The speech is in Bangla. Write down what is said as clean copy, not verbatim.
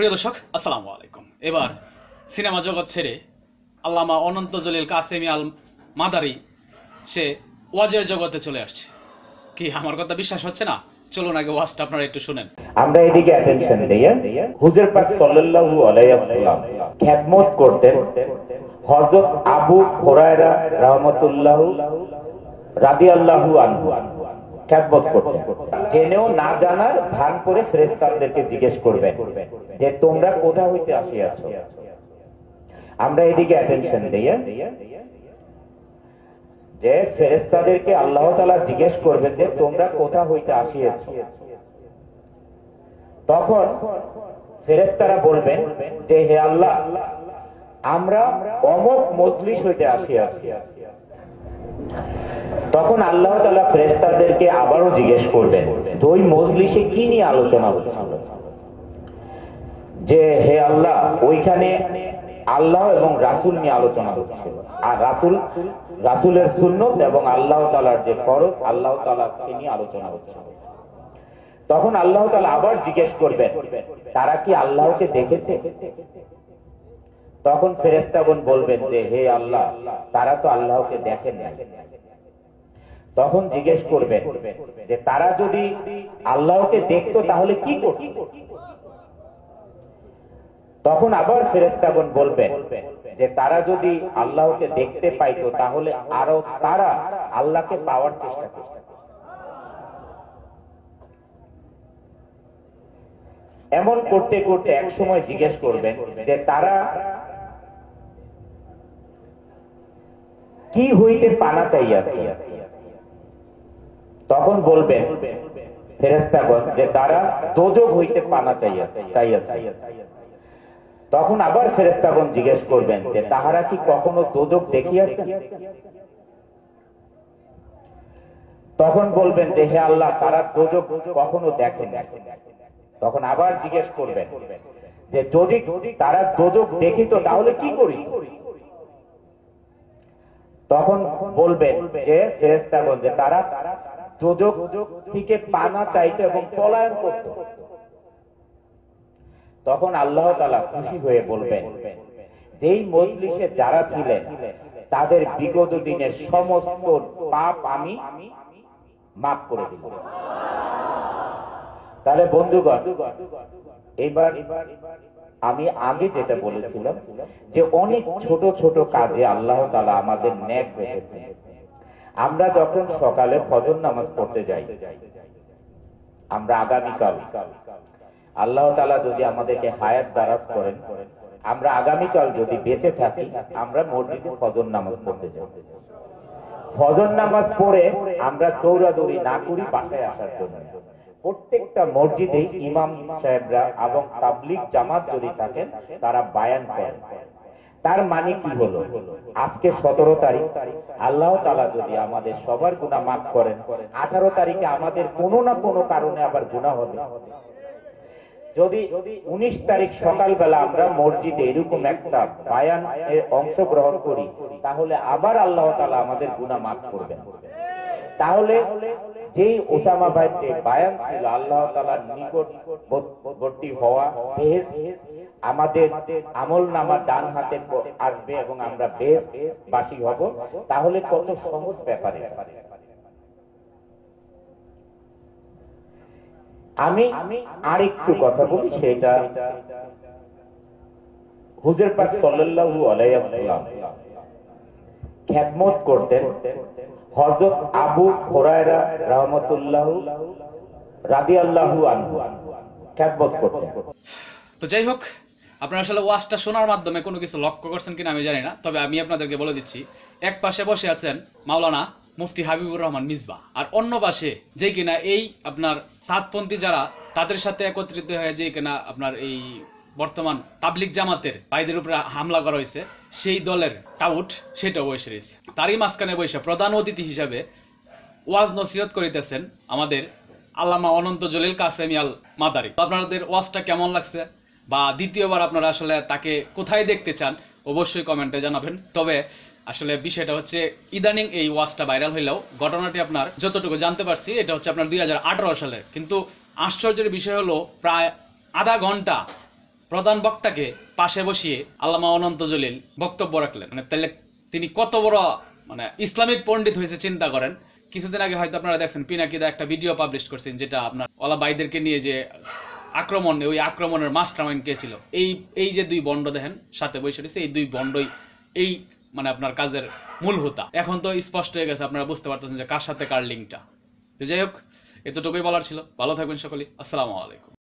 প্রিয় দর্শক আসসালামু আলাইকুম। এবার সিনেমা জগৎ ছেড়ে আল্লামা অনন্ত জলিল কাসেমি আল মাদারি সে ওয়াজের জগতে চলে আসছে। কি আমার কথা বিশ্বাস হচ্ছে না? চলুন আগে ওয়াজটা আপনারা একটু শুনেন। আমরা এদিকে অ্যাটেনশন দেই। হুজুর পাক সাল্লাল্লাহু আলাইহি ওয়াসাল্লাম খিদমত করতেন হযরত আবু হুরায়রা রাহমাতুল্লাহ রাদিয়াল্লাহু আনহু খিদমত করতেন। জেনেও না জানার ভান করে ফেরেশতাদেরকে জিজ্ঞেস করবেন যে তোমরা কোথা হইতে আসিয়াছো। আমরা এদিকে অ্যাটেনশন দেই যে ফেরেশতাদেরকে আল্লাহ তাআলা জিজ্ঞেস করবেন যে তোমরা কোথা হইতে আসিয়াছো। তখন ফেরেশতারা বলবেন যে হে আল্লাহ, আমরা অমুক মজলিস হইতে আসিয়াছি। তখন আল্লাহ তাআলা ফেরেশতাদেরকে আবারও জিজ্ঞেস করবেন ওই মজলিসে কি নিয়ে আলোচনা হচ্ছিল। যে হে আল্লাহ, ওইখানে আল্লাহ এবং রাসূল নিয়ে আলোচনা হচ্ছিল, আর রাসূলের সুন্নাত এবং আল্লাহ তাআলার যে ফরজ আল্লাহ তাআলাকে নিয়ে আলোচনা হচ্ছিল। তখন আল্লাহ তাআলা আবার জিজ্ঞেস করবেন তারা কি আল্লাহকে দেখেছে। তখন ফেরেশতাগণ বলবেন যে হে আল্লাহ, তারা তো আল্লাহকে দেখেন না। তখন জিজ্ঞেস করবেন যে তারা যদি আল্লাহকে দেখতো তাহলে কি করত। তখন আবার ফেরেশতাগণ বলবেন যে তারা যদি আল্লাহকে দেখতে পাইতো তাহলে আরো তারা আল্লাহকে পাওয়ার চেষ্টা করত। এমন করতে করতে এক সময় জিজ্ঞেস করবেন যে তারা কি হইতে পানা চাইয়াছে। তখন বলবেন ফেরেশতাগণ যে তারা দোজখ হইতে পানা চাইয়াছে। তখন আবার ফেরেশতাগণ জিজ্ঞেস করবেন যে তাহারা কি কখনো দোজখ দেখিয়াছে। তখন বলবেন যে হে আল্লাহ, তারা দোজখ কখনো দেখে না। তখন আবার জিজ্ঞেস করবেন যে যদি তারা দোজখ দেখিত তাহলে কি করি। তখন বলবেন যে ফেরেশতাগণ যে তারা দোজখ থেকে পানা চাইতো এবং পলায়ন করত। তখন আল্লাহ তাআলা খুশি হয়ে বলবেন যেই মজলিসে যারা ছিলেন তাদের বিগত দিনের সমস্ত পাপ আমি মাফ করে দিব। তাহলে বন্ধুগণ, এবার আমি আগে যেটা বলেছিলাম যে অনেক ছোট ছোট কাজে আল্লাহ তাআলা আমাদের নেক রেখেছেন। আমরা যখন সকালে ফজর নামাজ পড়তে যাই, আমরা আগামীকাল আল্লাহ তাআলা যদি আমাদেরকে হায়াত দারাজ করেন, আমরা আগামীকাল যদি বেঁচে থাকি আমরা মসজিদে ফজর নামাজ পড়তে যাই। ফজর নামাজ পড়ে আমরা দৌড়াদৌড়ি না করি বাসায় আসার জন্য। প্রত্যেকটা মসজিদে ইমাম সাহেবরা এবং তাবলীগ জামাত যদি থাকেন তারা বায়ান করেন। তার মানে কি হলো, আজকে 17 তারিখ, আল্লাহ তাআলা যদি আমাদের সবার গুনাহ মাফ করেন, 18 তারিখে আমাদের কোনো না কোনো কারণে আবার গুনাহ হবে। যদি 19 তারিখ সকালবেলা আমরা মসজিদে এরকম একটা বায়ান এর অংশগ্রহণ করি তাহলে আবার আল্লাহ তাআলা আমাদের গুনাহ মাফ করবেন। তাহলে যেই ওসামা ভাইয়ের যে বায়ান ছিল আল্লাহ তাআলার নিকটবর্তী হওয়া, বেহেশত আমাদের আমলনামা ডান হাতে আসবে এবং আমরা বেহেশতবাসী হব, তাহলে কত সহজ ব্যাপারে। আমি আরেকটু কথা বলি, সেটা হুজুর পাক সাল্লাল্লাহু আলাইহি ওয়াসাল্লাম খিদমত করতেন হযরত আবু হুরায়রা রাহমাতুল্লাহ রাদিয়াল্লাহু আনহু খিদমত করতেন। তো যাই হোক, আপনারা আসলে ওয়াজটা শোনার মাধ্যমে কোনো কিছু লক্ষ্য করছেন কিনা আমি জানি না, তবে আমি আপনাদেরকে বলে দিচ্ছি। এক পাশে বসে আছেন মাওলানা মুফতি হাবিবুর রহমান মিসবা, আর অন্য পাশে যে কিনা এই আপনার সাতপন্থী যারা তাদের সাথে একত্রিত হয়ে যে কিনা আপনার এই বর্তমান তাবলীগ জামাতের ভাইদের উপরে হামলা করা হয়েছে সেই দলের টাউট, সেটা বসে রয়েছে। তারই মাঝখানে বসে প্রধান অতিথি হিসাবে ওয়াজ নসিহত করিতেছেন আমাদের আল্লামা অনন্ত জলিল কাসেমি আল মাদারি। আপনাদের ওয়াজটা কেমন লাগছে বা দ্বিতীয়বার আপনারা আসলে তাকে কোথায় দেখতে চান অবশ্যই কমেন্টে জানাবেন। তবে আসলে বিষয়টা হচ্ছে ইদানিং এই ওয়াজটা ভাইরাল হইলেও ঘটনাটি আপনার যতটুকু জানতে পারছি এটা হচ্ছে আপনার 2018 সালের। কিন্তু আশ্চর্যের বিষয় হলো প্রায় আধা ঘন্টা প্রধান বক্তাকে পাশে বসিয়ে আল্লামা অনন্ত জলিল বক্তব্য রাখলেন। মানে তাহলে তিনি কত বড় মানে ইসলামিক পণ্ডিত হয়েছে চিন্তা করেন। কিছুদিন আগে হয়তো আপনারা দেখছেন পিনাকিদা একটা ভিডিও পাবলিশ করছেন, যেটা আপনার ওলা ভাইদেরকে নিয়ে যে আক্রমণ, ওই আক্রমণের মাস্টারমাইন্ড কে ছিল। এই যে দুই বন্ড দেখেন সাথে বসে রয়েছে, এই দুই বন্ডই এই মানে আপনার কাজের মূল হোতা। এখন তো স্পষ্ট হয়ে গেছে, আপনারা বুঝতে পারতেছেন যে কার সাথে কার লিঙ্কটা। তো যাই হোক, এতটুকুই বলার ছিল। ভালো থাকবেন সকলে, আসসালামু আলাইকুম।